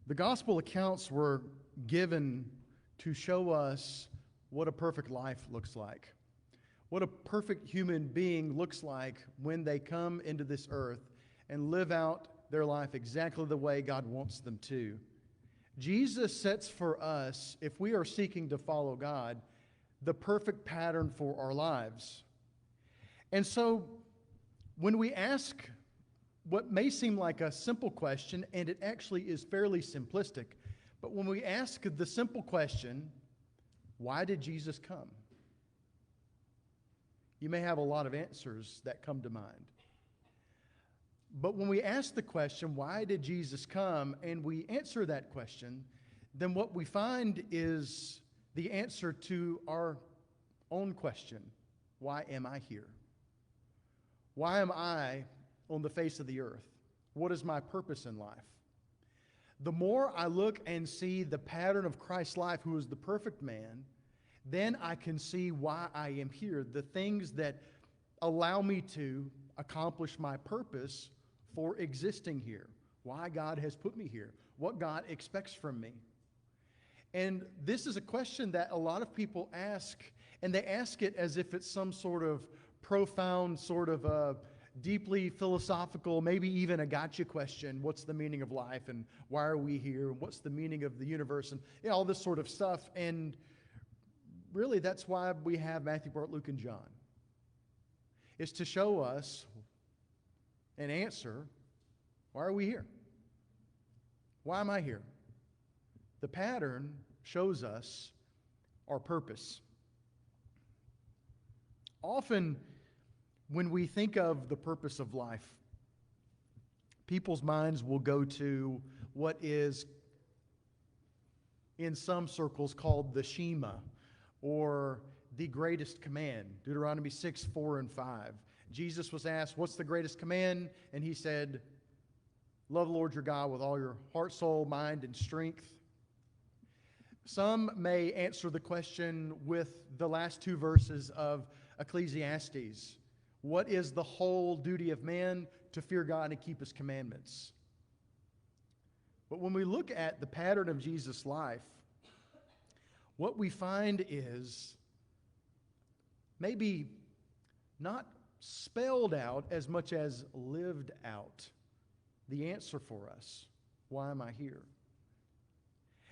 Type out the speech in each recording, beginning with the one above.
The gospel accounts were given to show us what a perfect life looks like, what a perfect human being looks like when they come into this earth and live out their life exactly the way God wants them to. Jesus sets for us, if we are seeking to follow God, the perfect pattern for our lives. And so when we ask what may seem like a simple question, and it actually is fairly simplistic, but when we ask the simple question, why did Jesus come? You may have a lot of answers that come to mind. But when we ask the question, why did Jesus come, and we answer that question, then what we find is the answer to our own question, why am I here? Why am I on the face of the earth? What is my purpose in life? The more I look and see the pattern of Christ's life, who is the perfect man, then I can see why I am here, the things that allow me to accomplish my purpose for existing here, why God has put me here, what God expects from me. And this is a question that a lot of people ask, and they ask it as if it's some sort of profound, sort of deeply philosophical, maybe even a gotcha question. What's the meaning of life, and why are we here? What's the meaning of the universe, and all this sort of stuff. And really, that's why we have Matthew, Mark, Luke, and John. It's to show us and answer, why are we here? Why am I here? The pattern shows us our purpose. Often, when we think of the purpose of life, people's minds will go to what is, in some circles, called the Shema, or the greatest command, Deuteronomy 6, 4, and 5. Jesus was asked, what's the greatest command? And he said, love the Lord your God with all your heart, soul, mind, and strength. Some may answer the question with the last two verses of Ecclesiastes. What is the whole duty of man? To fear God and keep his commandments. But when we look at the pattern of Jesus' life, what we find is maybe not spelled out as much as lived out the answer for us. Why am I here?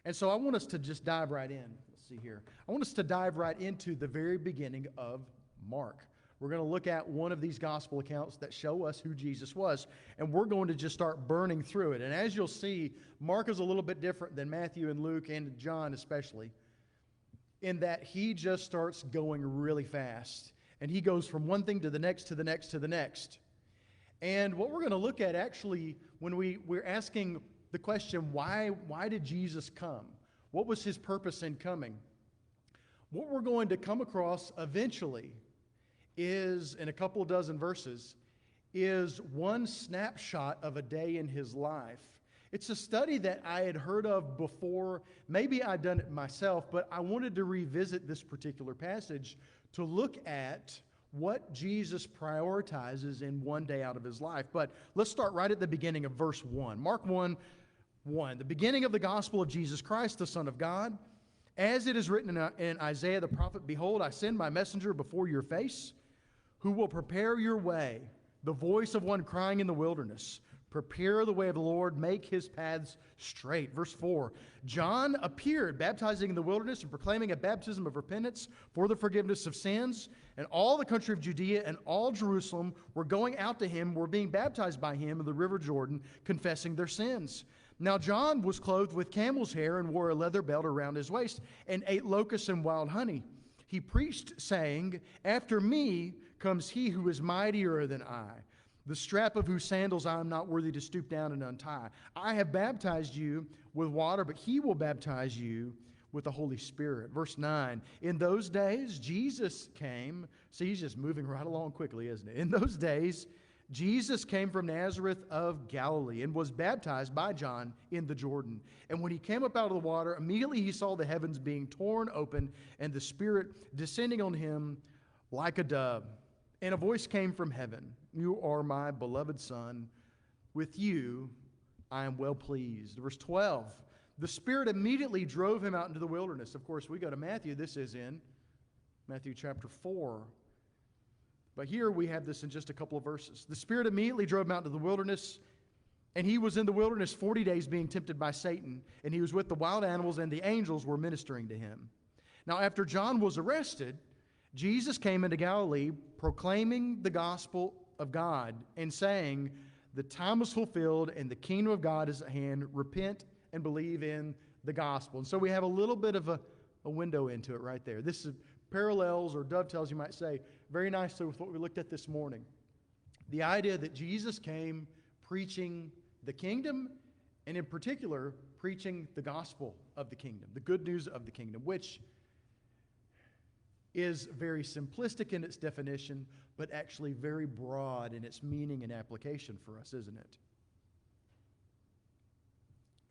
And so I want us to just dive right in. Let's see here. I want us to dive right into the very beginning of Mark. We're going to look at one of these gospel accounts that show us who Jesus was, and we're going to just start burning through it. And as you'll see, Mark is a little bit different than Matthew and Luke and John especially, in that he just starts going really fast. And he goes from one thing to the next, to the next, to the next. And what we're going to look at actually, when we're asking the question, why did Jesus come? What was his purpose in coming? What we're going to come across eventually is, in a couple dozen verses, is one snapshot of a day in his life. It's a study that I had heard of before. Maybe I'd done it myself, but I wanted to revisit this particular passage to look at what Jesus prioritizes in one day out of his life. But let's start right at the beginning of verse 1. Mark 1:1, the beginning of the gospel of Jesus Christ, the Son of God. As it is written in Isaiah the prophet, behold, I send my messenger before your face, who will prepare your way, the voice of one crying in the wilderness. Prepare the way of the Lord, make his paths straight. Verse 4, John appeared, baptizing in the wilderness and proclaiming a baptism of repentance for the forgiveness of sins. And all the country of Judea and all Jerusalem were going out to him, were being baptized by him in the river Jordan, confessing their sins. Now John was clothed with camel's hair and wore a leather belt around his waist and ate locusts and wild honey. He preached, saying, after me comes he who is mightier than I, the strap of whose sandals I am not worthy to stoop down and untie. I have baptized you with water, but he will baptize you with the Holy Spirit. Verse 9, in those days Jesus came. See, he's just moving right along quickly, isn't it? In those days, Jesus came from Nazareth of Galilee and was baptized by John in the Jordan. And when he came up out of the water, immediately he saw the heavens being torn open and the Spirit descending on him like a dove. And a voice came from heaven, you are my beloved Son, with you I am well pleased. Verse 12, the Spirit immediately drove him out into the wilderness. Of course, we go to Matthew. This is in Matthew chapter 4. But here we have this in just a couple of verses. The Spirit immediately drove him out into the wilderness, and he was in the wilderness 40 days being tempted by Satan, and he was with the wild animals, and the angels were ministering to him. Now, after John was arrested, Jesus came into Galilee proclaiming the gospel of God and saying, the time is fulfilled and the kingdom of God is at hand. Repent and believe in the gospel. And so we have a little bit of a window into it right there. This is parallels or dovetails, you might say, very nicely with what we looked at this morning. The idea that Jesus came preaching the kingdom, and in particular, preaching the gospel of the kingdom, the good news of the kingdom, which is very simplistic in its definition, but actually very broad in its meaning and application for us, isn't it?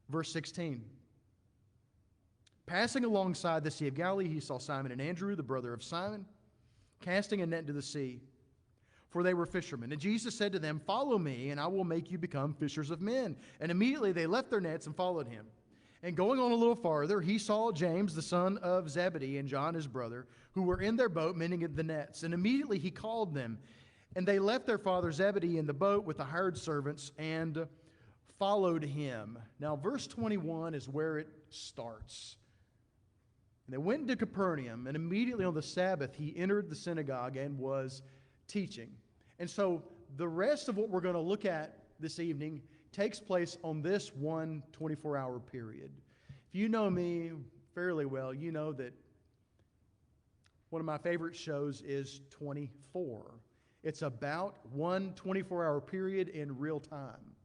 Verse 16. Passing alongside the Sea of Galilee, he saw Simon and Andrew, the brother of Simon, casting a net into the sea, for they were fishermen. And Jesus said to them, follow me, and I will make you become fishers of men. And immediately they left their nets and followed him. And going on a little farther, he saw James, the son of Zebedee, and John, his brother, who were in their boat mending the nets. And immediately he called them. And they left their father Zebedee in the boat with the hired servants and followed him. Now, verse 21 is where it starts. And they went into Capernaum, and immediately on the Sabbath he entered the synagogue and was teaching. And so the rest of what we're going to look at this evening takes place on this one 24-hour period. If you know me fairly well, you know that one of my favorite shows is 24. It's about one 24-hour period in real time.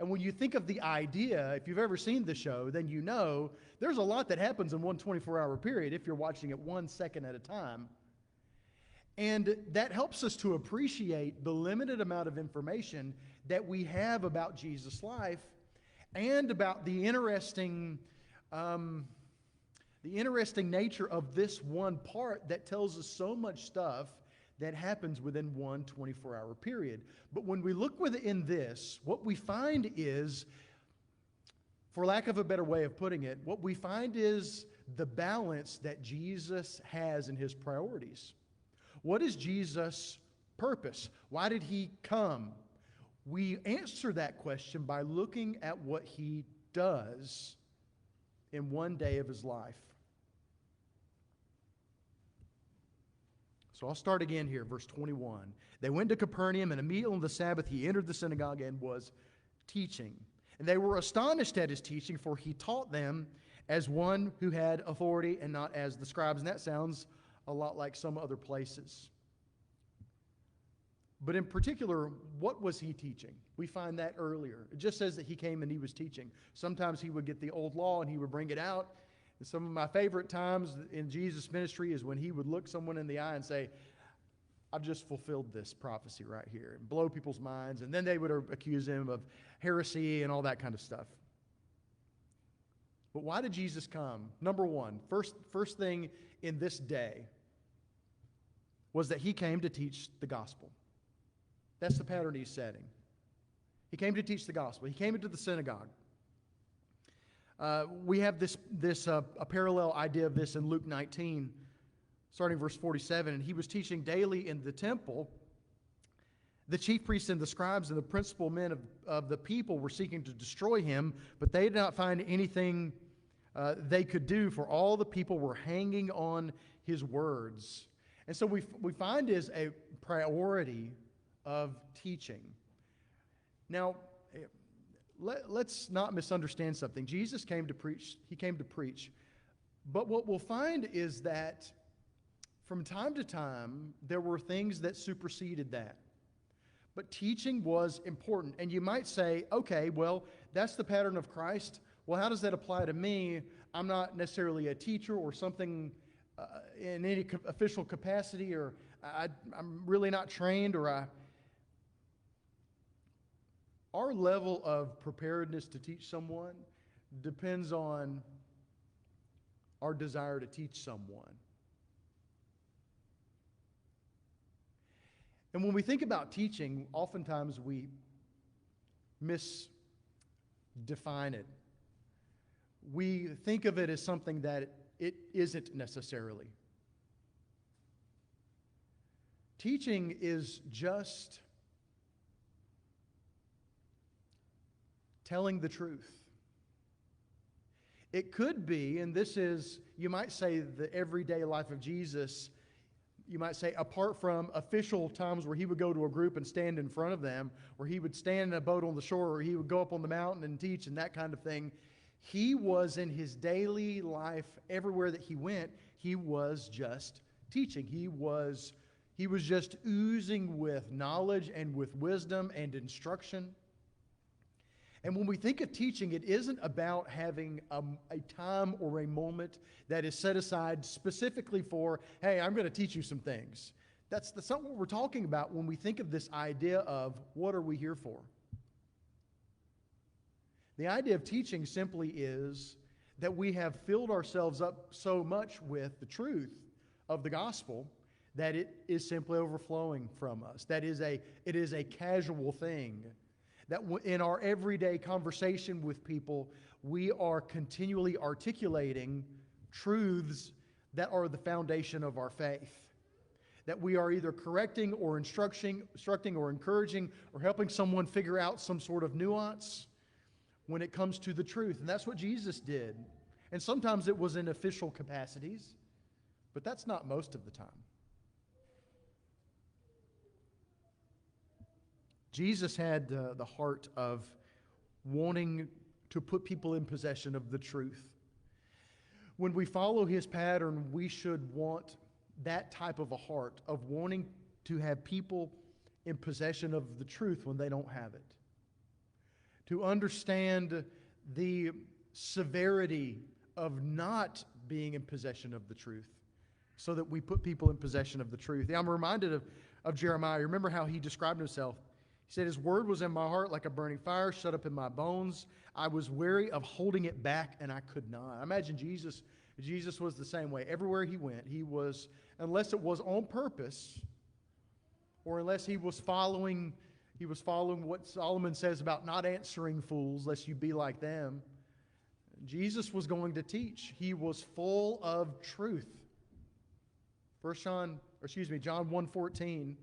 And when you think of the idea, if you've ever seen the show, then you know there's a lot that happens in one 24-hour period if you're watching it 1 second at a time. And that helps us to appreciate the limited amount of information that we have about Jesus' life and about the interesting nature of this one part that tells us so much stuff that happens within one 24-hour period. But when we look within this, what we find is, for lack of a better way of putting it, what we find is the balance that Jesus has in his priorities. What is Jesus' purpose? Why did he come? We answer that question by looking at what he does in one day of his life. So I'll start again here, verse 21. They went to Capernaum, and immediately on the Sabbath he entered the synagogue and was teaching. And they were astonished at his teaching, for he taught them as one who had authority and not as the scribes. And that sounds a lot like some other places. But in particular, what was he teaching? We find that earlier. It just says that he came and he was teaching. Sometimes he would get the old law and he would bring it out. And some of my favorite times in Jesus' ministry is when he would look someone in the eye and say, I've just fulfilled this prophecy right here, and blow people's minds. And then they would accuse him of heresy and all that kind of stuff. But why did Jesus come? Number one, first thing in this day was that he came to teach the gospel. That's the pattern he's setting. He came to teach the gospel. He came into the synagogue. We have a parallel idea of this in Luke 19, starting verse 47. And he was teaching daily in the temple. The chief priests and the scribes and the principal men of the people were seeking to destroy him, but they did not find anything they could do, for all the people were hanging on his words. And so we find is a priority of teaching. Now, let's not misunderstand something. Jesus came to preach. He came to preach. But what we'll find is that from time to time, there were things that superseded that. But teaching was important. And you might say, okay, well, that's the pattern of Christ. Well, how does that apply to me? I'm not necessarily a teacher or something in any official capacity, or I'm really not trained, or Our level of preparedness to teach someone depends on our desire to teach someone. And when we think about teaching, oftentimes we define it. We think of it as something that it isn't necessarily. Teaching is just telling the truth. It could be, and this is, you might say, the everyday life of Jesus. You might say, apart from official times where he would go to a group and stand in front of them, or he would stand in a boat on the shore, or he would go up on the mountain and teach and that kind of thing. He was in his daily life, everywhere that he went, he was just teaching. He was just oozing with knowledge and with wisdom and instruction. And when we think of teaching, it isn't about having a time or a moment that is set aside specifically for, hey, I'm going to teach you some things. That's not what we're talking about when we think of this idea of what are we here for. The idea of teaching simply is that we have filled ourselves up so much with the truth of the gospel that it is simply overflowing from us. It is a casual thing. That in our everyday conversation with people, we are continually articulating truths that are the foundation of our faith. That we are either correcting or instructing or encouraging or helping someone figure out some sort of nuance when it comes to the truth. And that's what Jesus did. And sometimes it was in official capacities, but that's not most of the time. Jesus had the heart of wanting to put people in possession of the truth. When we follow his pattern, we should want that type of a heart of wanting to have people in possession of the truth when they don't have it. To understand the severity of not being in possession of the truth so that we put people in possession of the truth. I'm reminded of Jeremiah. Remember how he described himself. He said, his word was in my heart like a burning fire, shut up in my bones. I was weary of holding it back, and I could not. I imagine Jesus was the same way. Everywhere he went, he was, unless it was on purpose, or unless he was following what Solomon says about not answering fools, lest you be like them. Jesus was going to teach. He was full of truth. John 1:14.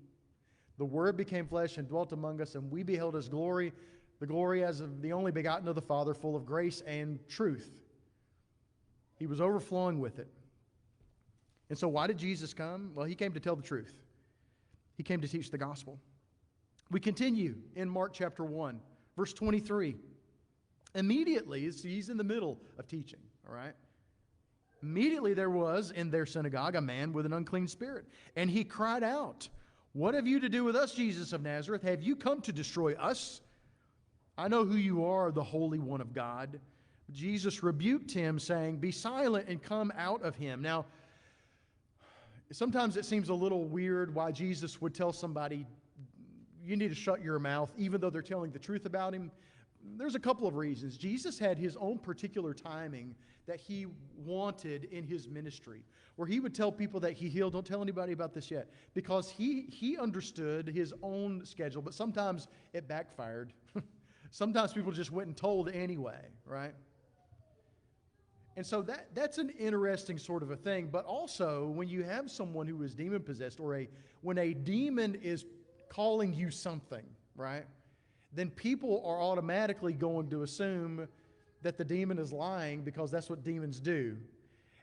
The Word became flesh and dwelt among us, and we beheld His glory, the glory as of the only begotten of the Father, full of grace and truth. He was overflowing with it. And so why did Jesus come? Well, He came to tell the truth. He came to teach the gospel. We continue in Mark chapter 1, verse 23. Immediately, He's in the middle of teaching, all right? Immediately there was in their synagogue a man with an unclean spirit, and he cried out, "What have you to do with us, Jesus of Nazareth? Have you come to destroy us? I know who you are, the Holy One of God." Jesus rebuked him, saying, "Be silent and come out of him." Now, sometimes it seems a little weird why Jesus would tell somebody, you need to shut your mouth, even though they're telling the truth about him. There's a couple of reasons. Jesus had his own particular timing that he wanted in his ministry, where he would tell people that he healed, don't tell anybody about this yet, because he understood his own schedule, but sometimes it backfired. Sometimes people just went and told anyway, right? And so that's an interesting sort of a thing. But also, when you have someone who is demon-possessed, or when a demon is calling you something, right, then people are automatically going to assume that the demon is lying, because that's what demons do.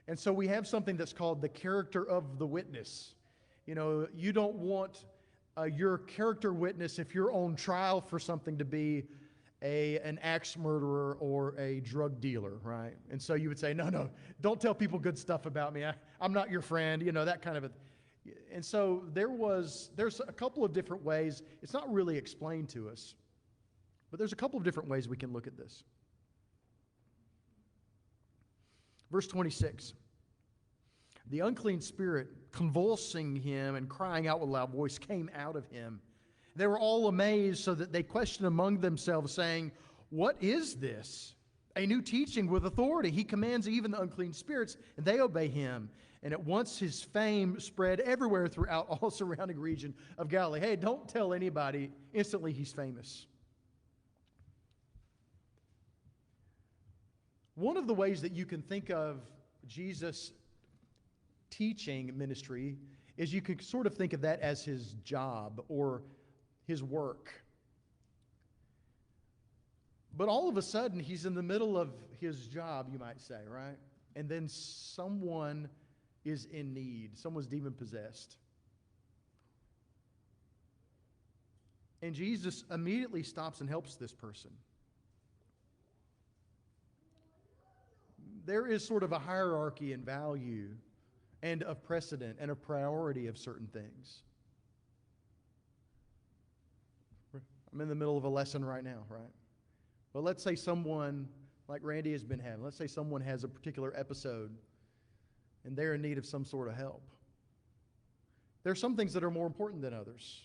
And so we have something that's called the character of the witness. You know, you don't want your character witness, if you're on trial for something, to be an axe murderer or a drug dealer, right? And so you would say, no, don't tell people good stuff about me. I'm not your friend, you know, that kind of a. And so there's a couple of different ways. It's not really explained to us, but there's a couple of different ways we can look at this. Verse 26. The unclean spirit, convulsing him and crying out with a loud voice, came out of him. They were all amazed, so that they questioned among themselves, saying, "What is this? A new teaching with authority. He commands even the unclean spirits, and they obey him." And at once his fame spread everywhere throughout all surrounding region of Galilee. Hey, don't tell anybody. Instantly he's famous. One of the ways that you can think of Jesus' teaching ministry is you could sort of think of that as his job or his work. But all of a sudden, he's in the middle of his job, you might say, right? And then someone is in need. Someone's demon-possessed. And Jesus immediately stops and helps this person. There is sort of a hierarchy in value and of precedent and a priority of certain things. I'm in the middle of a lesson right now, right? But let's say someone, like Randy has been having, let's say someone has a particular episode and they're in need of some sort of help. There are some things that are more important than others.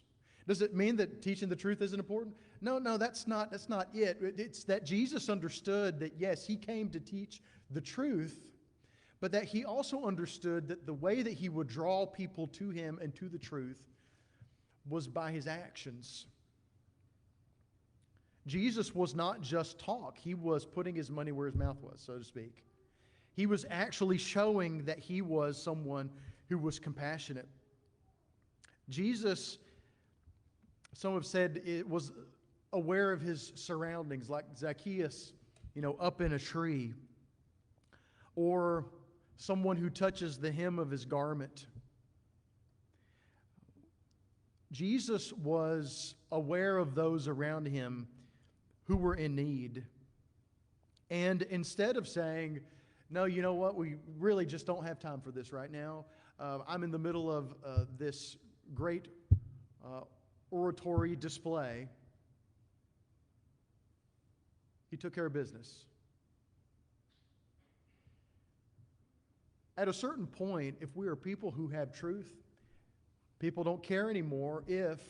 Does it mean that teaching the truth isn't important? No, that's not it. It's that Jesus understood that, yes, he came to teach the truth, but that he also understood that the way that he would draw people to him and to the truth was by his actions. Jesus was not just talk. He was putting his money where his mouth was, so to speak. He was actually showing that he was someone who was compassionate. Jesus, some have said, it was aware of his surroundings, like Zacchaeus, up in a tree, or someone who touches the hem of his garment. Jesus was aware of those around him who were in need. And instead of saying, no, you know what, we really just don't have time for this right now. I'm in the middle of this great oratory display. He took care of business. At a certain point, if we are people who have truth, people don't care anymore if,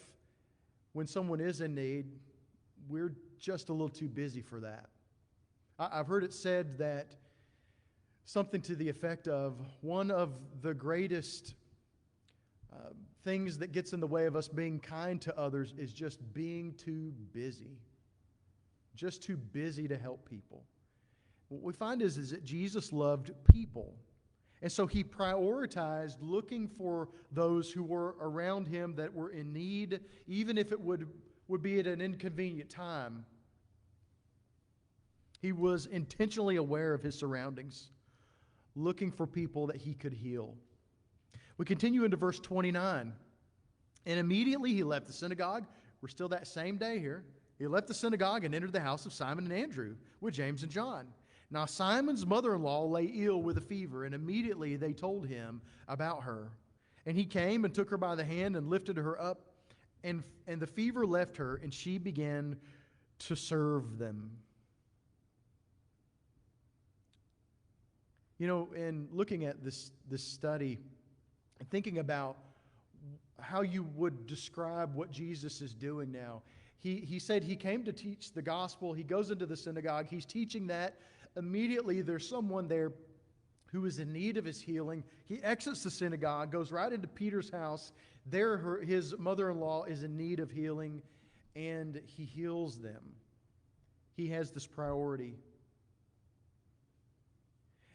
when someone is in need, we're just a little too busy for that. I've heard it said that something to the effect of one of the greatest things that gets in the way of us being kind to others is just being too busy. Just too busy to help people. What we find is that Jesus loved people. And so he prioritized looking for those who were around him that were in need, even if it would be at an inconvenient time. He was intentionally aware of his surroundings, looking for people that he could heal. We continue into verse 29. And immediately he left the synagogue. We're still that same day here. He left the synagogue and entered the house of Simon and Andrew with James and John. Now Simon's mother-in-law lay ill with a fever, and immediately they told him about her. And he came and took her by the hand and lifted her up, and the fever left her, and she began to serve them. In looking at this study, and thinking about how you would describe what Jesus is doing now, he said he came to teach the gospel. He goes into the synagogue. He's teaching that. Immediately, there's someone there who is in need of his healing. He exits the synagogue, goes right into Peter's house. There, his mother-in-law is in need of healing, and he heals them. He has this priority.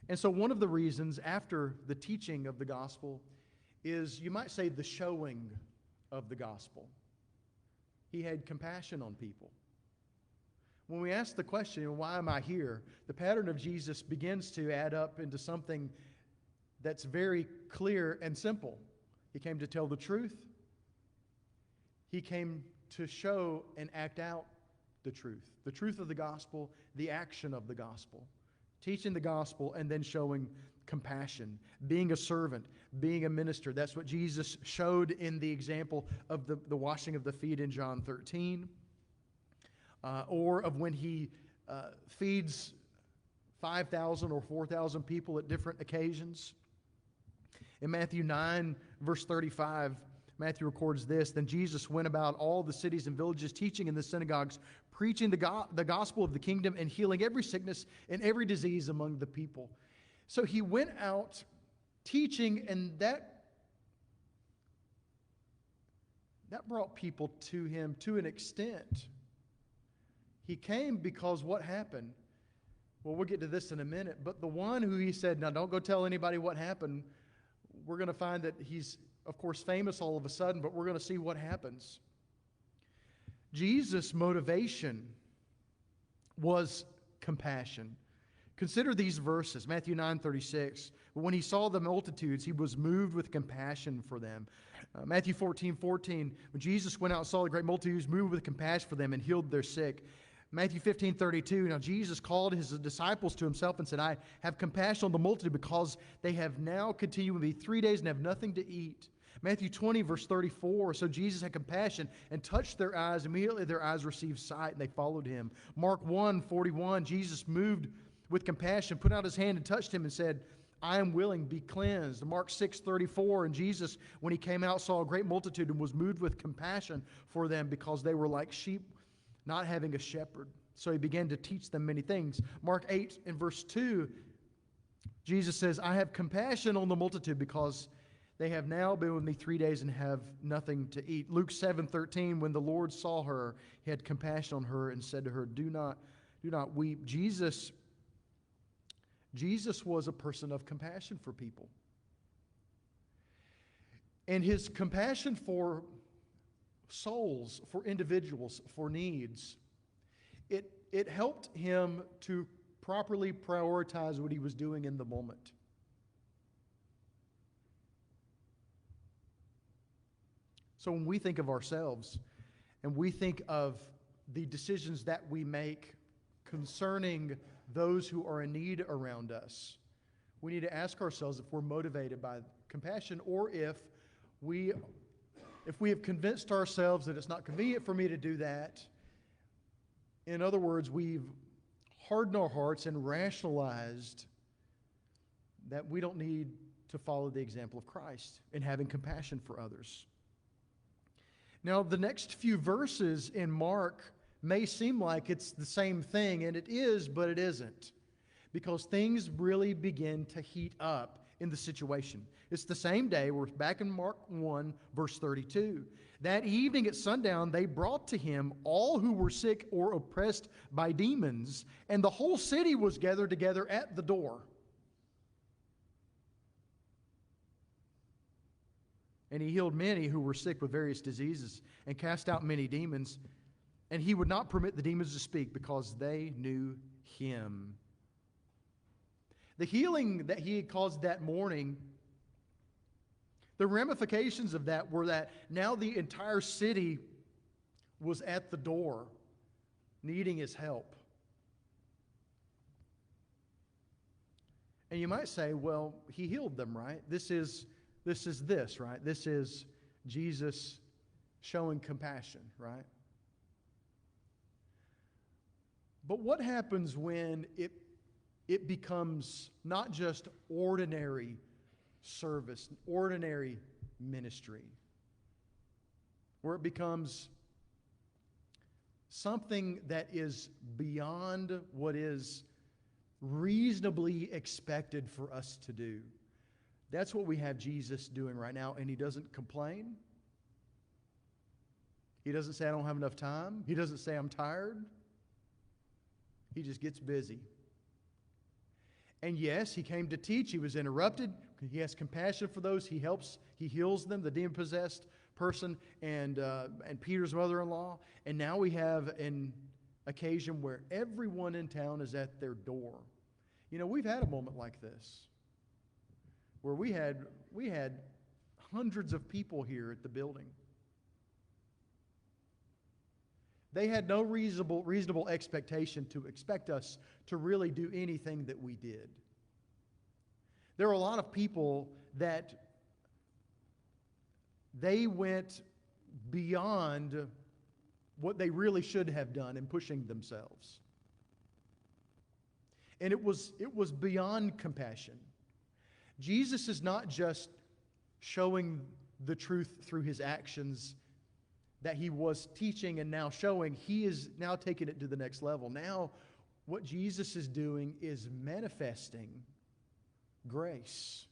And so one of the reasons after the teaching of the gospel is, you might say, the showing of the gospel. He had compassion on people. When we ask the question, why am I here? The pattern of Jesus begins to add up into something that's very clear and simple. He came to tell the truth. He came to show and act out the truth of the gospel, the action of the gospel, teaching the gospel and then showing compassion, being a servant, being a minister. That's what Jesus showed in the example of the washing of the feet in John 13. Or of when he feeds 5,000 or 4,000 people at different occasions. In Matthew 9, verse 35, Matthew records this: Then Jesus went about all the cities and villages, teaching in the synagogues, preaching the gospel of the kingdom, and healing every sickness and every disease among the people. So he went out teaching, and that brought people to him to an extent. He came because what happened? Well, we'll get to this in a minute, but the one who he said, now don't go tell anybody what happened, we're going to find that he's, of course, famous all of a sudden, but we're going to see what happens. Jesus' motivation was compassion. Consider these verses, Matthew 9:36. But when he saw the multitudes, he was moved with compassion for them. Matthew 14:14. When Jesus went out and saw the great multitudes, he was moved with compassion for them and healed their sick. Matthew 15:32. Now Jesus called his disciples to himself and said, I have compassion on the multitude because they have now continued with me 3 days and have nothing to eat. Matthew 20, verse 34, so Jesus had compassion and touched their eyes. Immediately their eyes received sight and they followed him. Mark 1:41, Jesus moved with compassion, put out his hand and touched him and said, I am willing, be cleansed. Mark 6:34, and Jesus, when he came out, saw a great multitude and was moved with compassion for them because they were like sheep not having a shepherd. So he began to teach them many things. Mark 8 and verse 2, Jesus says, I have compassion on the multitude because they have now been with me 3 days and have nothing to eat. Luke 7:13, when the Lord saw her, he had compassion on her and said to her, do not weep. Jesus was a person of compassion for people. And his compassion for souls, for individuals, for needs, it helped him to properly prioritize what he was doing in the moment. So when we think of ourselves and we think of the decisions that we make concerning those who are in need around us, we need to ask ourselves if we're motivated by compassion or if we have convinced ourselves that it's not convenient for me to do that. In other words, we've hardened our hearts and rationalized that we don't need to follow the example of Christ in having compassion for others. Now, the next few verses in Mark may seem like it's the same thing, and it is, but it isn't, because things really begin to heat up in the situation. It's the same day. We're back in Mark 1, verse 32. That evening at sundown, they brought to him all who were sick or oppressed by demons, and the whole city was gathered together at the door. And he healed many who were sick with various diseases and cast out many demons. And he would not permit the demons to speak because they knew him. The healing that he had caused that morning, the ramifications of that were that now the entire city was at the door needing his help. And you might say, well, he healed them, right? This is right? This is Jesus showing compassion, right? But what happens when it becomes not just ordinary service, ordinary ministry, where it becomes something that is beyond what is reasonably expected for us to do? That's what we have Jesus doing right now, and he doesn't complain. He doesn't say, I don't have enough time. He doesn't say, I'm tired. He just gets busy. And yes, he came to teach. He was interrupted. He has compassion for those. He helps. He heals them, the demon-possessed person and Peter's mother-in-law. And now we have an occasion where everyone in town is at their door. You know, we've had a moment like this, where we had hundreds of people here at the building. They had no reasonable expectation to expect us to really do anything that we did. There are a lot of people that they went beyond what they really should have done in pushing themselves. And it was beyond compassion. Jesus is not just showing the truth through his actions that he was teaching and now showing. He is now taking it to the next level. Now, what Jesus is doing is manifesting grace.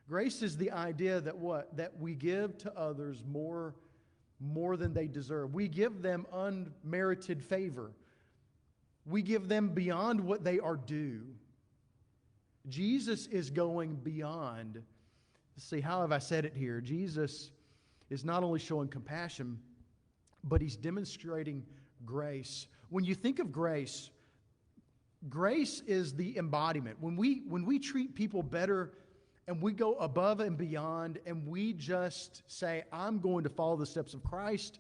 Grace is the idea that what? That we give to others more than they deserve. We give them unmerited favor. We give them beyond what they are due. Jesus is going beyond. Let's see, how have I said it here? Jesus is not only showing compassion, but he's demonstrating grace. When you think of grace, grace is the embodiment. When we treat people better and we go above and beyond and we just say, I'm going to follow the steps of Christ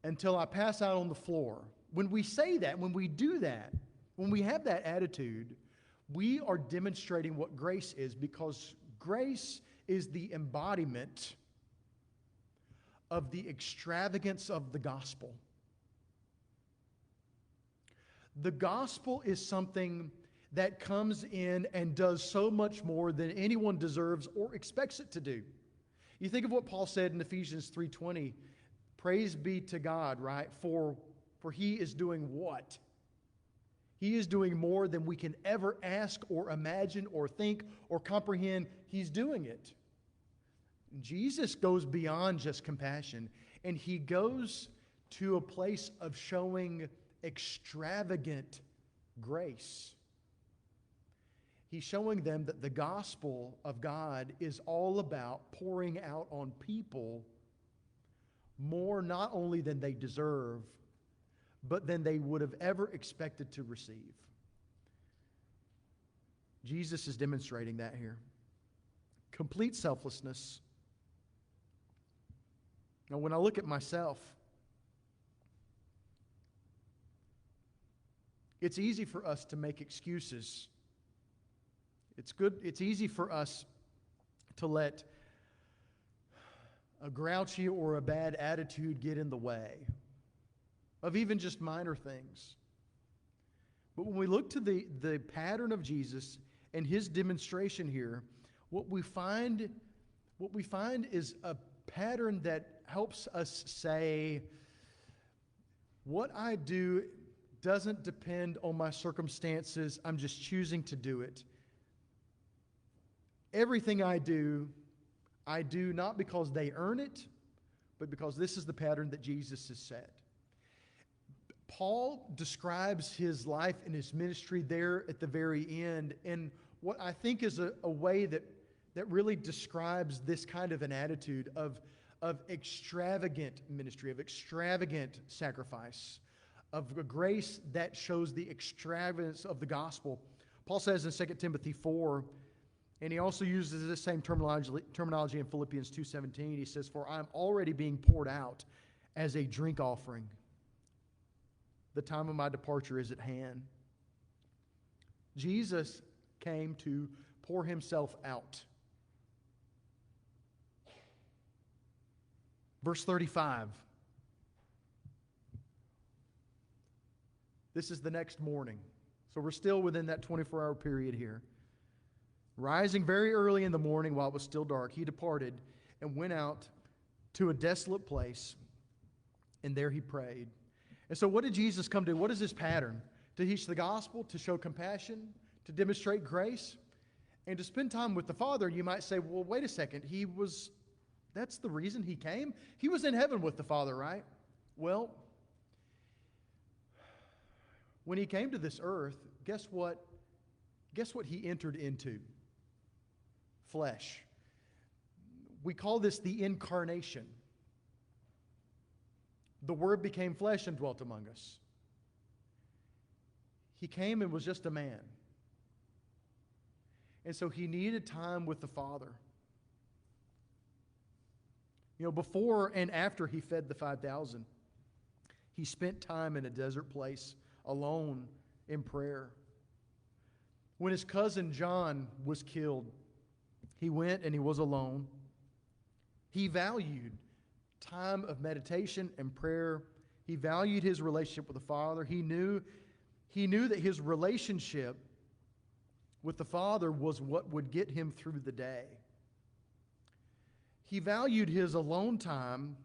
until I pass out on the floor. When we say that, when we do that, when we have that attitude, we are demonstrating what grace is, because grace is the embodiment of the extravagance of the gospel. The gospel is something that comes in and does so much more than anyone deserves or expects it to do. You think of what Paul said in Ephesians 3:20, praise be to God, right? For he is doing what? He is doing more than we can ever ask or imagine or think or comprehend. He's doing it. Jesus goes beyond just compassion, and he goes to a place of showing extravagant grace. He's showing them that the gospel of God is all about pouring out on people more not only than they deserve, but than they would have ever expected to receive. Jesus is demonstrating that here. Complete selflessness. Now, when I look at myself, it's easy for us to make excuses. It's easy for us to let a grouchy or a bad attitude get in the way of even just minor things. But when we look to the pattern of Jesus and his demonstration here, what we find is a pattern that helps us say, what I do doesn't depend on my circumstances. I'm just choosing to do it. Everything I do not because they earn it, but because this is the pattern that Jesus has set. Paul describes his life and his ministry there at the very end in what I think is a way that really describes this kind of an attitude of extravagant ministry, of extravagant sacrifice, of a grace that shows the extravagance of the gospel. Paul says in 2 Timothy 4, and he also uses this same terminology in Philippians 2:17. He says, for I'm already being poured out as a drink offering. The time of my departure is at hand. Jesus came to pour himself out. Verse 35. This is the next morning. So we're still within that 24-hour period here. Rising very early in the morning while it was still dark, he departed and went out to a desolate place, and there he prayed. And so what did Jesus come to? What is his pattern? To teach the gospel, to show compassion, to demonstrate grace, and to spend time with the Father. You might say, well, wait a second. That's the reason he came? He was in heaven with the Father, right? Well, when he came to this earth, guess what? Guess what he entered into? Flesh. We call this the incarnation. The Word became flesh and dwelt among us. He came and was just a man. And so he needed time with the Father. You know, before and after he fed the 5,000, he spent time in a desert place alone in prayer. When his cousin John was killed, he went and he was alone. He valued time of meditation and prayer. He valued his relationship with the Father. He knew that his relationship with the Father was what would get him through the day. He valued his alone time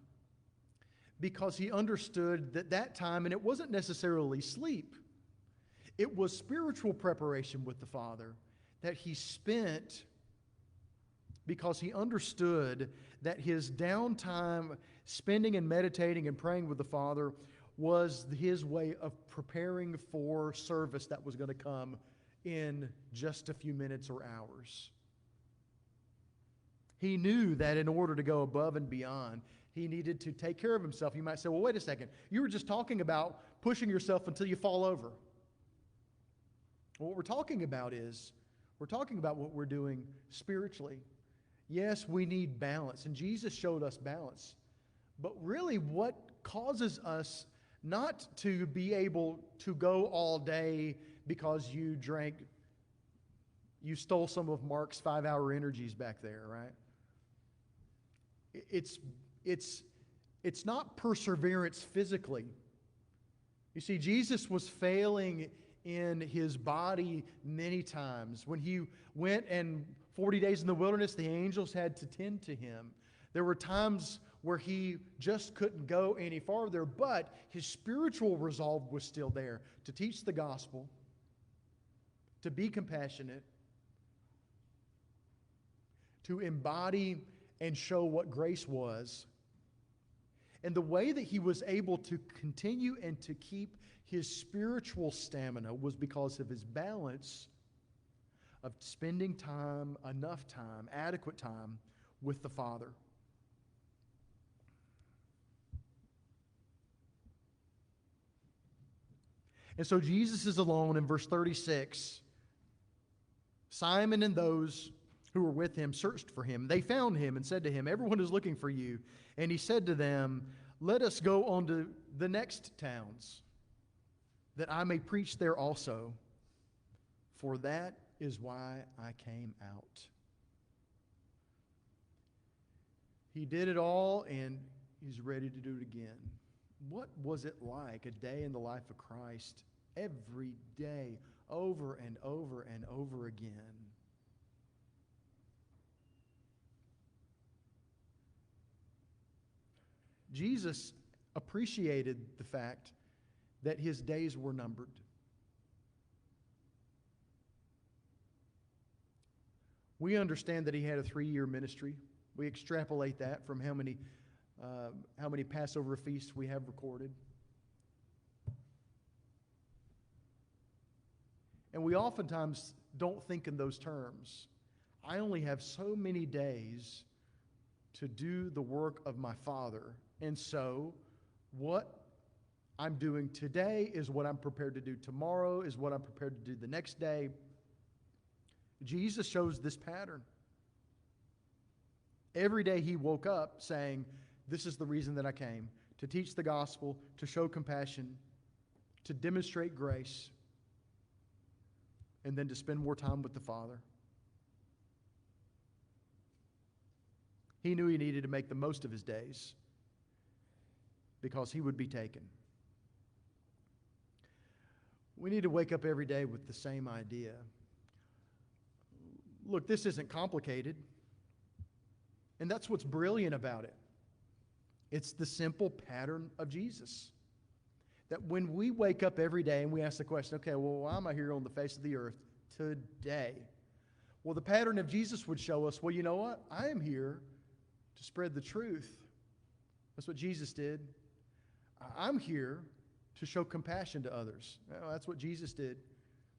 because he understood that time, and it wasn't necessarily sleep, it was spiritual preparation with the Father that he spent because he understood that his downtime spending and meditating and praying with the Father was his way of preparing for service that was going to come in just a few minutes or hours. He knew that in order to go above and beyond, he needed to take care of himself. You might say, well, wait a second. You were just talking about pushing yourself until you fall over. What we're talking about is, we're talking about what we're doing spiritually. Yes, we need balance, and Jesus showed us balance. But really, what causes us not to be able to go all day because you stole some of Mark's 5-hour energies back there, right? It's not perseverance physically. You see, Jesus was failing in his body many times. When he went and 40 days in the wilderness, the angels had to tend to him. There were times where he just couldn't go any farther, but his spiritual resolve was still there to teach the gospel, to be compassionate, to embody and show what grace was. And the way that he was able to continue and to keep his spiritual stamina was because of his balance of spending time, enough time, adequate time with the Father. And so Jesus is alone in verse 36. Simon and those who were with him searched for him. They found him and said to him, "Everyone is looking for you." And he said to them, "Let us go on to the next towns, that I may preach there also. For that is why I came out." He did it all, and he's ready to do it again. What was it like, a day in the life of Christ, every day, over and over and over again? Jesus appreciated the fact that his days were numbered. We understand that he had a 3-year ministry. We extrapolate that from how many Passover feasts we have recorded. And we oftentimes don't think in those terms. I only have so many days to do the work of my Father. And so, what I'm doing today is what I'm prepared to do tomorrow, is what I'm prepared to do the next day. Jesus shows this pattern. Every day he woke up saying, "This is the reason that I came, to teach the gospel, to show compassion, to demonstrate grace, and then to spend more time with the Father." He knew he needed to make the most of his days because he would be taken. We need to wake up every day with the same idea. Look, this isn't complicated. And that's what's brilliant about it. It's the simple pattern of Jesus. That when we wake up every day and we ask the question, okay, well, why am I here on the face of the earth today? Well, the pattern of Jesus would show us, well, you know what? I am here to spread the truth. That's what Jesus did. I'm here to show compassion to others. Well, that's what Jesus did.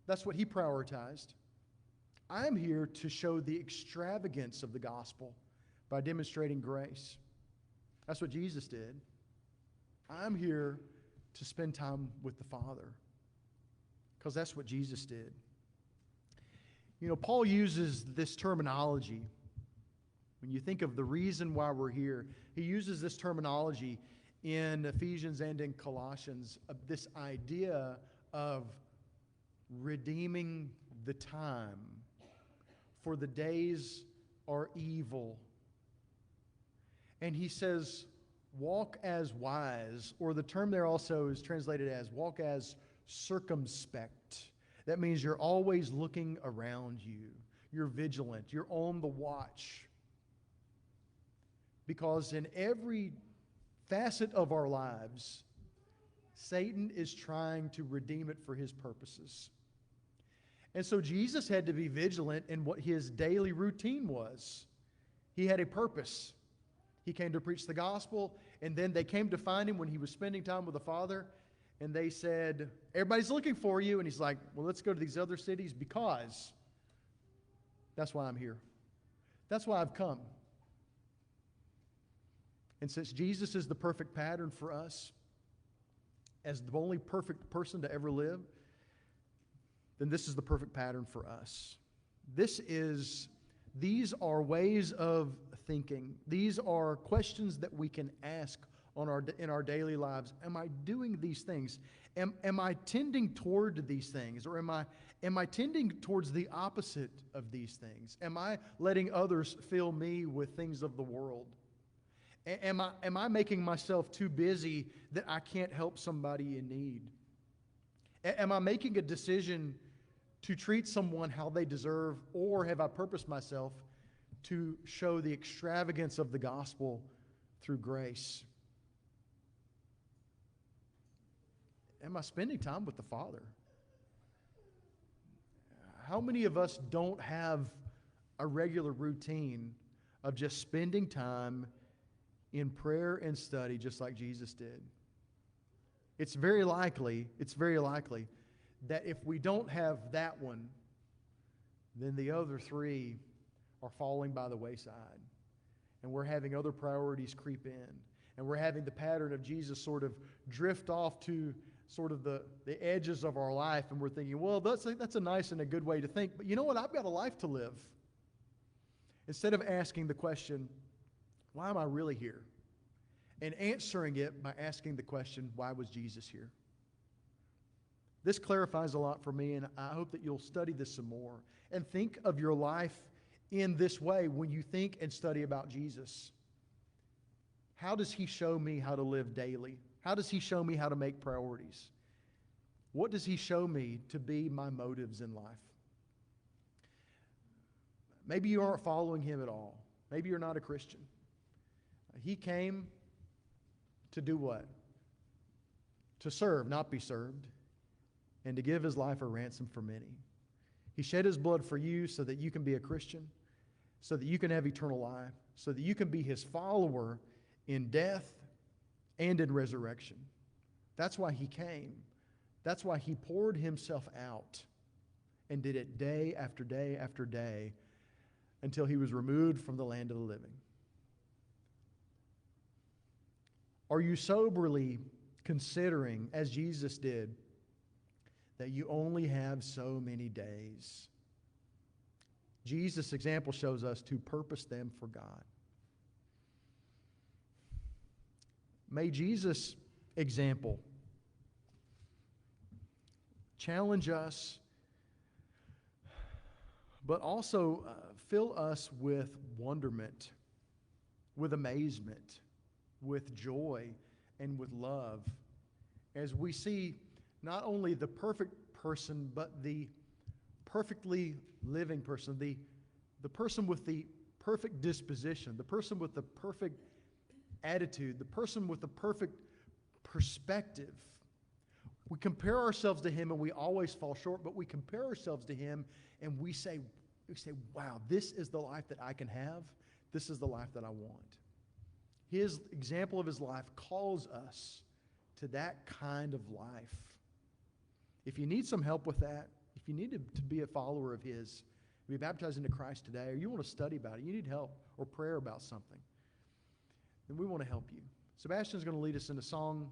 That's what he prioritized. I'm here to show the extravagance of the gospel by demonstrating grace. That's what Jesus did. I'm here to spend time with the Father because that's what Jesus did. You know, Paul uses this terminology. When you think of the reason why we're here, he uses this terminology in Ephesians and in Colossians, of this idea of redeeming the time, for the days are evil. And he says, walk as wise, or the term there also is translated as walk as circumspect. That means you're always looking around you. You're vigilant. You're on the watch. Because in every facet of our lives, Satan is trying to redeem it for his purposes. And so Jesus had to be vigilant in what his daily routine was. He had a purpose. He came to preach the gospel, and then they came to find him when he was spending time with the Father, And they said, everybody's looking for you. And he's like, well, let's go to these other cities because that's why I'm here. That's why I've come. And since Jesus is the perfect pattern for us, as the only perfect person to ever live, then this is the perfect pattern for us. These are ways of thinking. These are questions that we can ask in our daily lives. Am I doing these things? Am I tending toward these things? Or am I tending towards the opposite of these things? Am I letting others fill me with things of the world? Am I making myself too busy that I can't help somebody in need? Am I making a decision to treat someone how they deserve, or have I purposed myself to show the extravagance of the gospel through grace? Am I spending time with the Father? How many of us don't have a regular routine of just spending time in prayer and study just like Jesus did? It's very likely that if we don't have that one, then the other three are falling by the wayside. And we're having other priorities creep in. And we're having the pattern of Jesus sort of drift off to sort of the edges of our life. And we're thinking, well, that's a nice and a good way to think. But you know what? I've got a life to live. Instead of asking the question, why am I really here? And answering it by asking the question, why was Jesus here? This clarifies a lot for me, and I hope that you'll study this some more and think of your life in this way when you think and study about Jesus. How does He show me how to live daily? How does He show me how to make priorities? What does He show me to be my motives in life? Maybe you aren't following Him at all. Maybe you're not a Christian. He came to do what? To serve, not be served, and to give His life a ransom for many. He shed His blood for you so that you can be a Christian, so that you can have eternal life, so that you can be His follower in death and in resurrection. That's why He came. That's why He poured Himself out and did it day after day after day until He was removed from the land of the living. Are you soberly considering, as Jesus did, that you only have so many days? Jesus' example shows us to purpose them for God. May Jesus' example challenge us, but also fill us with wonderment, with amazement, with joy, and with love as we see not only the perfect person, but the perfectly living person, the person with the perfect disposition, the person with the perfect attitude, the person with the perfect perspective. We compare ourselves to Him and we always fall short, but we compare ourselves to Him and we say, wow, this is the life that I can have. This is the life that I want. His example of His life calls us to that kind of life. If you need some help with that, if you need to be a follower of His, be baptized into Christ today, or you want to study about it, you need help or prayer about something, then we want to help you. Sebastian's going to lead us in a song.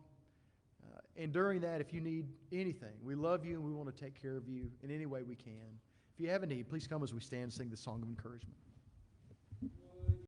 And during that, if you need anything, we love you and we want to take care of you in any way we can. If you have a need, please come as we stand and sing the song of encouragement.